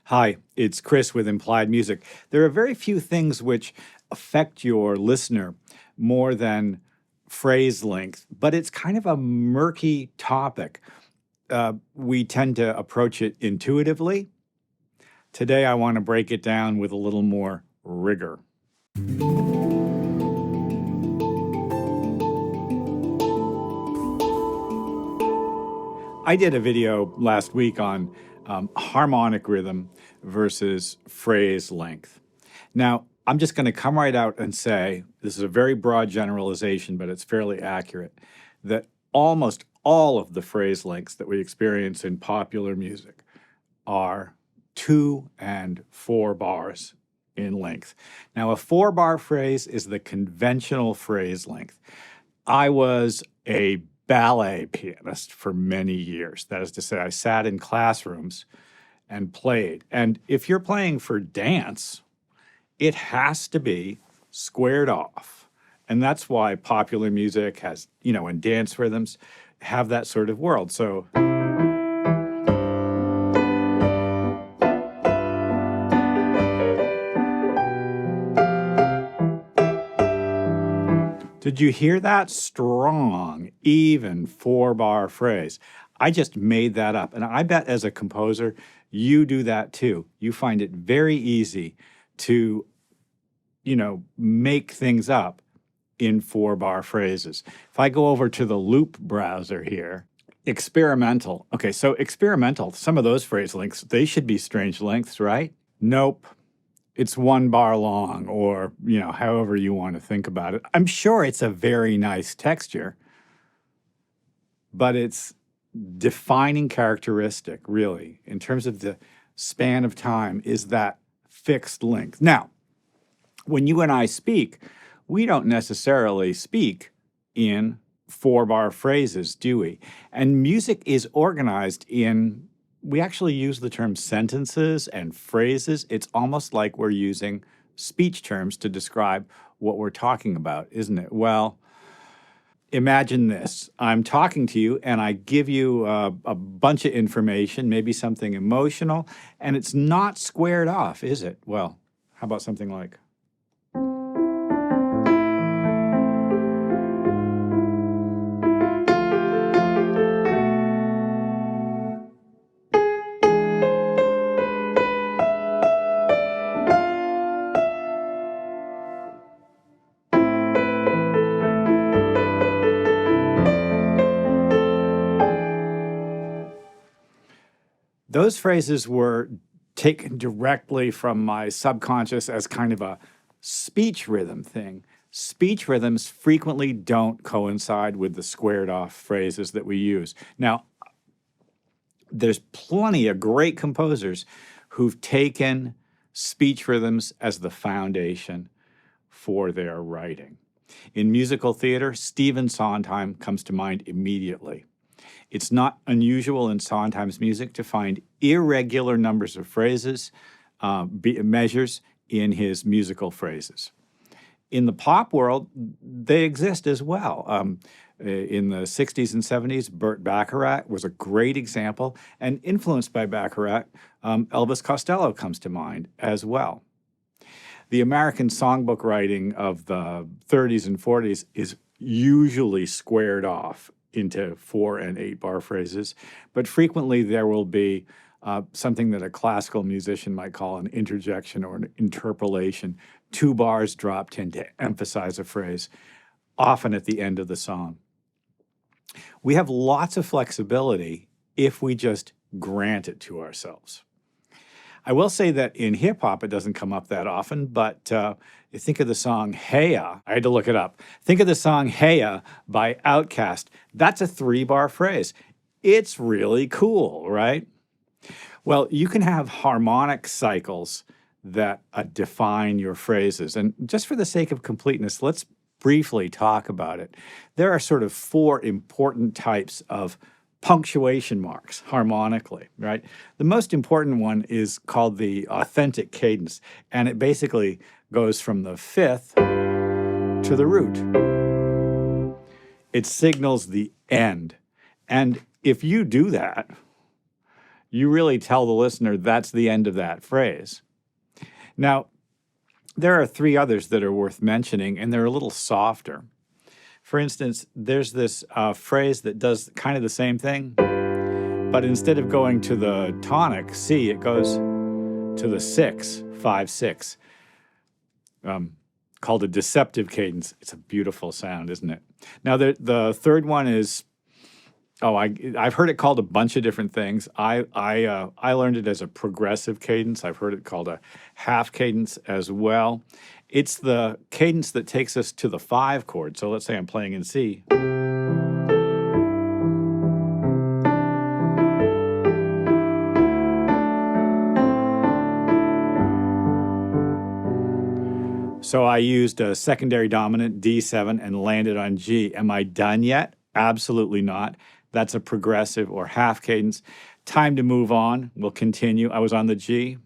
Hi, it's Chris with Implied Music. There are very few things which affect your listener more than phrase length, but it's kind of a murky topic. We tend to approach it intuitively. Today, I want to break it down with a little more rigor. I did a video last week on harmonic rhythm versus phrase length. Now, I'm just going to come right out and say, this is a very broad generalization, but it's fairly accurate, that almost all of the phrase lengths that we experience in popular music are 2 and 4 bars in length. Now, a 4-bar phrase is the conventional phrase length. I was a ballet pianist for many years. That is to say, I sat in classrooms and played. And if you're playing for dance, it has to be squared off. And that's why popular music has, and dance rhythms have that sort of world. So did you hear that strong, even 4-bar phrase? I just made that up. And I bet as a composer, you do that too. You find it very easy to, make things up in 4-bar phrases. If I go over to the loop browser here, experimental. Okay, so experimental, some of those phrase lengths, they should be strange lengths, right? Nope. It's 1 bar long, or, however you want to think about it. I'm sure it's a very nice texture, but its defining characteristic, really, in terms of the span of time, is that fixed length. Now, when you and I speak, we don't necessarily speak in 4-bar phrases, do we? And music is organized in, we actually use the term sentences and phrases. It's almost like we're using speech terms to describe what we're talking about, isn't it? Well, imagine this. I'm talking to you and I give you a bunch of information, maybe something emotional, and it's not squared off, is it? Well, how about something like... Those phrases were taken directly from my subconscious as kind of a speech rhythm thing. Speech rhythms frequently don't coincide with the squared off phrases that we use. Now, there's plenty of great composers who've taken speech rhythms as the foundation for their writing. In musical theater, Stephen Sondheim comes to mind immediately. It's not unusual in Sondheim's music to find irregular numbers of phrases, measures in his musical phrases. In the pop world, they exist as well. In the 60s and 70s, Burt Bacharach was a great example, and influenced by Bacharach, Elvis Costello comes to mind as well. The American songbook writing of the 30s and 40s is usually squared off into 4 and 8-bar phrases, but frequently there will be something that a classical musician might call an interjection or an interpolation, 2 bars dropped in to emphasize a phrase, often at the end of the song. We have lots of flexibility if we just grant it to ourselves. I will say that in hip-hop, it doesn't come up that often, but think of the song Heya. I had to look it up. Think of the song Heya by Outkast. That's a 3-bar phrase. It's really cool, right? Well, you can have harmonic cycles that define your phrases. And just for the sake of completeness, let's briefly talk about it. There are sort of 4 important types of punctuation marks harmonically, right? The most important one is called the authentic cadence, and it basically goes from the 5th to the root. It signals the end. And if you do that, you really tell the listener that's the end of that phrase. Now, there are three others that are worth mentioning, and they're a little softer. For instance, there's this phrase that does kind of the same thing, but instead of going to the tonic C, it goes to the 6, 5, 6, called a deceptive cadence. It's a beautiful sound, isn't it? Now, the third one is, I've heard it called a bunch of different things. I learned it as a progressive cadence. I've heard it called a half cadence as well. It's the cadence that takes us to the 5 chord. So let's say I'm playing in C. So I used a secondary dominant, D7, and landed on G. Am I done yet? Absolutely not. That's a progressive or half cadence. Time to move on. We'll continue. I was on the G.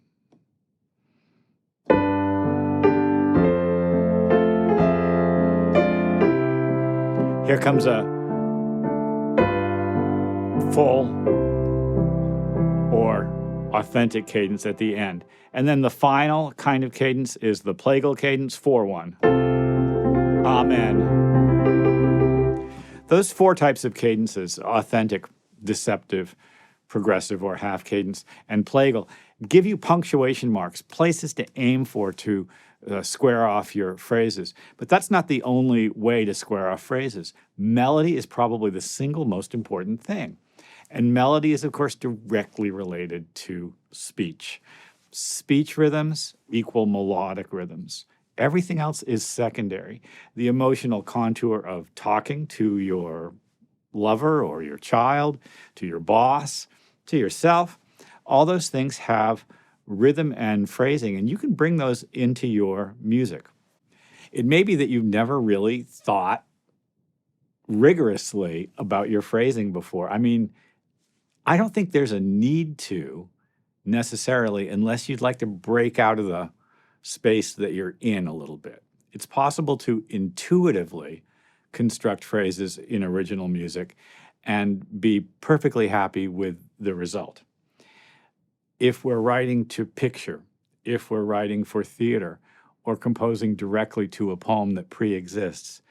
Here comes a full or authentic cadence at the end. And then the final kind of cadence is the plagal cadence, 4/1. Amen. Those 4 types of cadences, authentic, deceptive, progressive or half cadence, and plagal, give you punctuation marks, places to aim for to square off your phrases. But that's not the only way to square off phrases. Melody is probably the single most important thing. And melody is, of course, directly related to speech. Speech rhythms equal melodic rhythms. Everything else is secondary. The emotional contour of talking to your lover or your child, to your boss, to yourself, all those things have rhythm and phrasing, and you can bring those into your music. It may be that you've never really thought rigorously about your phrasing before. I mean, I don't think there's a need to necessarily, unless you'd like to break out of the space that you're in a little bit. It's possible to intuitively construct phrases in original music and be perfectly happy with the result. If we're writing to picture, if we're writing for theater, or composing directly to a poem that pre-exists,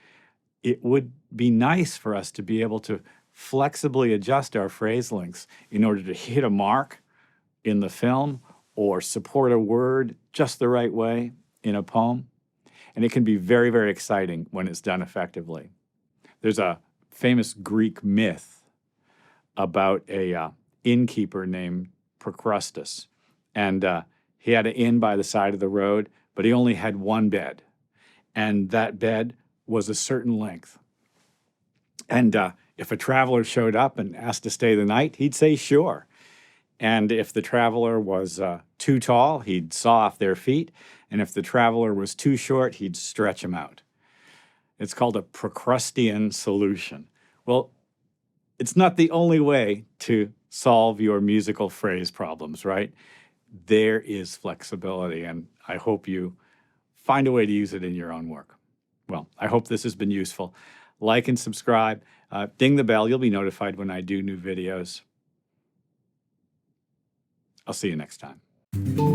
it would be nice for us to be able to flexibly adjust our phrase lengths in order to hit a mark in the film or support a word just the right way in a poem. And it can be very, very exciting when it's done effectively. There's a famous Greek myth about a innkeeper named Procrustes. And he had an inn by the side of the road, but he only had one bed. And that bed was a certain length. And if a traveler showed up and asked to stay the night, he'd say sure. And if the traveler was too tall, he'd saw off their feet. And if the traveler was too short, he'd stretch them out. It's called a Procrustean solution. Well, it's not the only way to solve your musical phrase problems, right? There is flexibility, and I hope you find a way to use it in your own work. Well, I hope this has been useful. Like and subscribe. Ding the bell. You'll be notified when I do new videos. I'll see you next time.